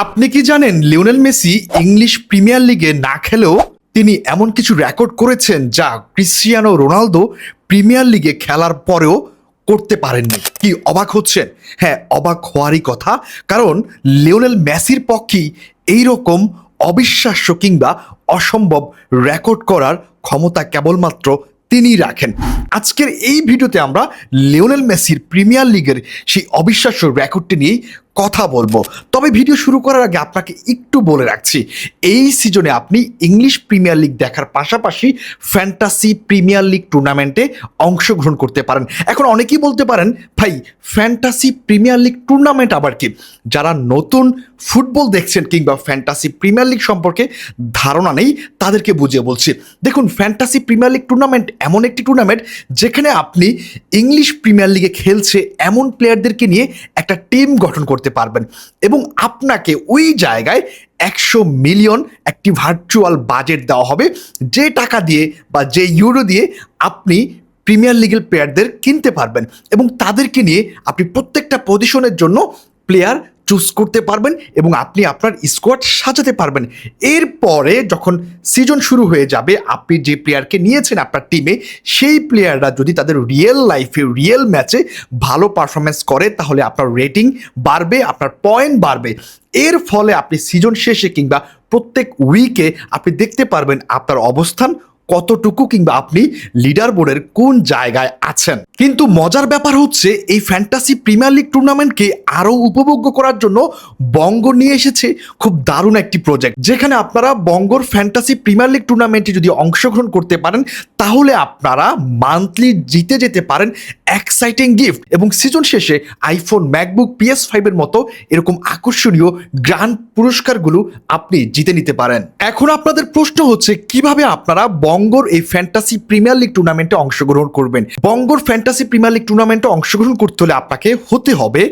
আপনি কি জানেন লিওনেল মেসি ইংলিশ প্রিমিয়ার লিগে না খেলেও তিনি এমন কিছু রেকর্ড করেছেন যা ক্রিশ্চিয়ানো রোনালদো প্রিমিয়ার লিগে খেলার পরেও করতে পারেননি। কি অবাক হচ্ছেন? হ্যাঁ, অবাক হওয়ারই কথা, কারণ লিওনেল মেসির পক্ষেই এইরকম অবিশ্বাস্য কিংবা অসম্ভব রেকর্ড করার ক্ষমতা কেবলমাত্র তিনি রাখেন। আজকের এই ভিডিওতে আমরা লিওনেল মেসির প্রিমিয়ার লিগের সেই অবিশ্বাস্য রেকর্ডটি নিয়েই কথা বলবো। তবে ভিডিও শুরু করার আগে আপনাকে একটু বলে রাখছি, এই সিজনে আপনি ইংলিশ প্রিমিয়ার লিগ দেখার পাশাপাশি ফ্যান্টাসি প্রিমিয়ার লিগ টুর্নামেন্টে অংশগ্রহণ করতে পারেন। এখন অনেকেই বলতে পারেন, ভাই ফ্যান্টাসি প্রিমিয়ার লিগ টুর্নামেন্ট আবার কি? যারা নতুন ফুটবল দেখছেন কিংবা ফ্যান্টাসি প্রিমিয়ার লিগ সম্পর্কে ধারণা নেই তাদেরকে বুঝিয়ে বলছি। দেখুন, ফ্যান্টাসি প্রিমিয়ার লিগ টুর্নামেন্ট এমন একটি টুর্নামেন্ট যেখানে আপনি ইংলিশ প্রিমিয়ার লিগে খেলছে এমন প্লেয়ারদেরকে নিয়ে একটা টিম গঠন করতে পারবেন এবং আপনাকে ওই জায়গায় 100 মিলিয়ন একটি ভার্চুয়াল বাজেট দেওয়া হবে, যে টাকা দিয়ে বা যে ইউরো দিয়ে আপনি প্রিমিয়ার লিগের প্লেয়ারদের কিনতে পারবেন এবং তাদেরকে নিয়ে আপনি প্রত্যেকটা পজিশনের জন্য প্লেয়ার চুজ করতে পারবেন এবং আপনি আপনার স্কোয়াড সাজাতে পারবেন। এরপরে যখন সিজন শুরু হয়ে যাবে, আপনি যে প্লেয়ারকে নিয়েছেন আপনার টিমে, সেই প্লেয়াররা যদি তাদের রিয়েল লাইফে রিয়েল ম্যাচে ভালো পারফরমেন্স করে তাহলে আপনার রেটিং বাড়বে, আপনার পয়েন্ট বাড়বে। এর ফলে আপনি সিজন শেষে কিংবা প্রত্যেক উইকে আপনি দেখতে পারবেন আপনার অবস্থান কতটুকু কিংবা আপনি লিডার বোর্ডের কোন জায়গায় আছেন। কিন্তু মজার ব্যাপার হচ্ছে, এই ফ্যান্টাসি প্রিমিয়ার লিগ টুর্নামেন্টকে আরও উপভোগ্য করার জন্য বঙ্গ নিয়ে এসেছে খুব দারুণ একটি প্রজেক্ট, যেখানে আপনারা বঙ্গর ফ্যান্টাসি প্রিমিয়ার লিগ টুর্নামেন্টে যদি অংশগ্রহণ করতে পারেন তাহলে আপনারা মান্থলি জিতে যেতে পারেন এক্সাইটিং গিফট এবং সিজন শেষে আইফোন, ম্যাকবুক, PS5 এর মতো এরকম আকর্ষণীয় গ্র্যান্ড পুরস্কারগুলো আপনি জিতে নিতে পারেন। এখন আপনাদের প্রশ্ন হচ্ছে, কিভাবে আপনারা বঙ্গর এই ফ্যান্টাসি প্রিমিয়ার লিগ টুর্নামেন্টে অংশগ্রহণ করবেন? বঙ্গর ফ্যান্টাসি প্রিমিয়ার লিগ টুর্নামেন্টে অংশগ্রহণ করতে হলে আপনাকে হতে হবে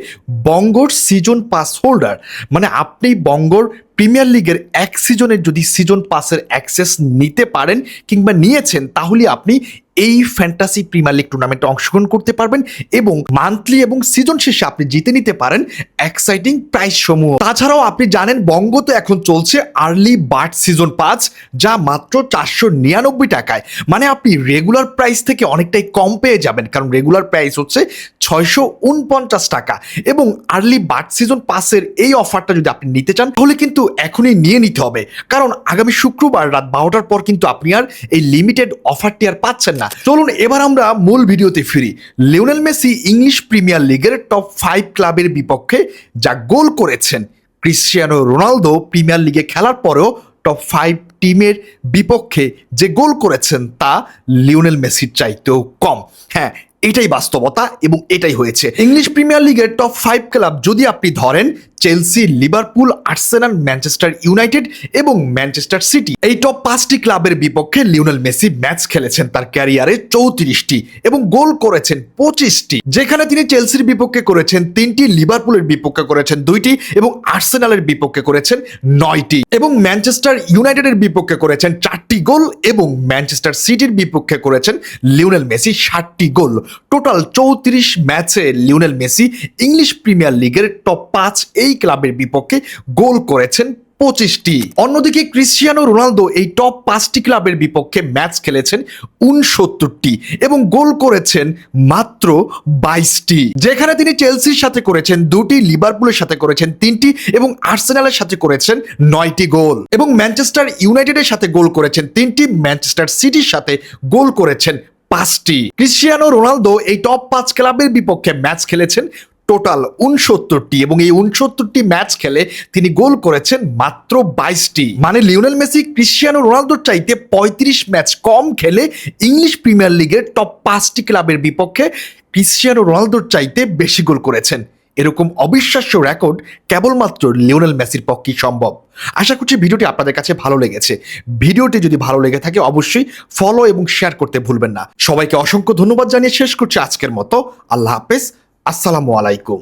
বঙ্গর সিজন পাস হোল্ডার। মানে আপনি বঙ্গর প্রিমিয়ার লিগের এক সিজনের যদি সিজন পাসের অ্যাক্সেস নিতে পারেন কিংবা নিয়েছেন, তাহলে আপনি এই ফ্যান্টাসি প্রিমিয়ার লিগ টুর্নামেন্টে অংশগ্রহণ করতে পারবেন এবং মান্থলি এবং সিজন শেষে আপনি জিতে নিতে পারেন এক্সাইটিং প্রাইজ সমূহ। তাছাড়াও আপনি জানেন বঙ্গ তো এখন চলছে আর্লি বার্ড সিজন পাস, যা মাত্র 499 টাকায়। মানে আপনি রেগুলার প্রাইস থেকে অনেকটাই কম পেয়ে যাবেন, কারণ রেগুলার প্রাইস হচ্ছে 649 টাকা এবং আর্লি বার্ড সিজন পাসের এই অফারটা যদি আপনি নিতে চান তাহলে কিন্তু এখনই নিয়ে নিতে হবে, কারণ আগামী শুক্রবার রাত 12টার পর কিন্তু আপনি আর এই লিমিটেড অফারটি আর পাচ্ছেন না। চলুন এবার আমরা মূল ভিডিওতে ফিরি। লিওনেল মেসি ইংলিশ প্রিমিয়ার লিগের টপ 5 ক্লাবের বিপক্ষে যা গোল করেছেন, ক্রিশ্চিয়ানো রোনালদো প্রিমিয়ার লিগে খেলার পরেও টপ 5 টিমের বিপক্ষে যে গোল করেছেন তা লিওনেল মেসির চাইতেও কম। হ্যাঁ, এটাই বাস্তবতা এবং এটাই হয়েছে। ইংলিশ প্রিমিয়ার লিগের টপ 5 ক্লাব যদি আপনি ধরেন, Chelsea, Liverpool, Arsenal, Manchester United এবং ম্যানচেস্টার সিটি, এই টপ 5টি ক্লাবের বিপক্ষে লিওনেল মেসি ম্যাচ খেলেছেন তার ক্যারিয়ারে 34টি এবং গোল করেছেন 25টি, যেখানে তিনি চেলসির বিপক্ষে করেছেন 3টি, লিভারপুলের বিপক্ষে করেছেন 2টি এবং আর্সেনালের বিপক্ষে করেছেন 9টি এবং ম্যানচেস্টার ইউনাইটেডের বিপক্ষে করেছেন 4টি গোল এবং ম্যানচেস্টার সিটির বিপক্ষে করেছেন লিওনেল মেসি 60টি গোল। টোটাল 34 ম্যাচে লিওনেল মেসি ইংলিশ প্রিমিয়ার লিগের টপ 5 এই ক্লাবের বিপক্ষে গোল করেছেন 25টি। অন্যদিকে ক্রিশ্চিয়ানো রোনালদো এই টপ 5টি ক্লাবের বিপক্ষে ম্যাচ খেলেছেন 69টি এবং গোল করেছেন মাত্র 22টি, যেখানে তিনি চেলসির সাথে করেছেন 2টি, লিভারপুলের সাথে করেছেন 3টি এবং আর্সেনালের সাথে করেছেন 9টি গোল এবং ম্যানচেস্টার ইউনাইটেডের সাথে গোল করেছেন 3টি, ম্যানচেস্টার সিটির সাথে গোল করেছেন 5টি। ক্রিশ্চিয়ানো রোনালদো এই টপ 5 ক্লাবের বিপক্ষে ম্যাচ খেলেছেন টোটাল 69টি এবং এই 69টি ম্যাচ খেলে তিনি গোল করেছেন মাত্র 22টি। মানে লিওনেল মেসি ক্রিশ্চিয়ানো রোনালদোর চাইতে 35 ম্যাচ কম খেলে ইংলিশ প্রিমিয়ার লিগের টপ 5টি ক্লাবের বিপক্ষে ক্রিশ্চিয়ানো রোনালদোর চাইতে বেশি গোল করেছেন। এরকম অবিশ্বাস্য রেকর্ড কেবলমাত্র লিওনেল মেসির পক্ষেই সম্ভব। আশা করছি ভিডিওটি আপনাদের কাছে ভালো লেগেছে। ভিডিওটি যদি ভালো লেগে থাকে অবশ্যই ফলো এবং শেয়ার করতে ভুলবেন না। সবাইকে অসংখ্য ধন্যবাদ জানিয়ে শেষ করছি আজকের মতো। আল্লাহ হাফেজ, আসসালামু আলাইকুম।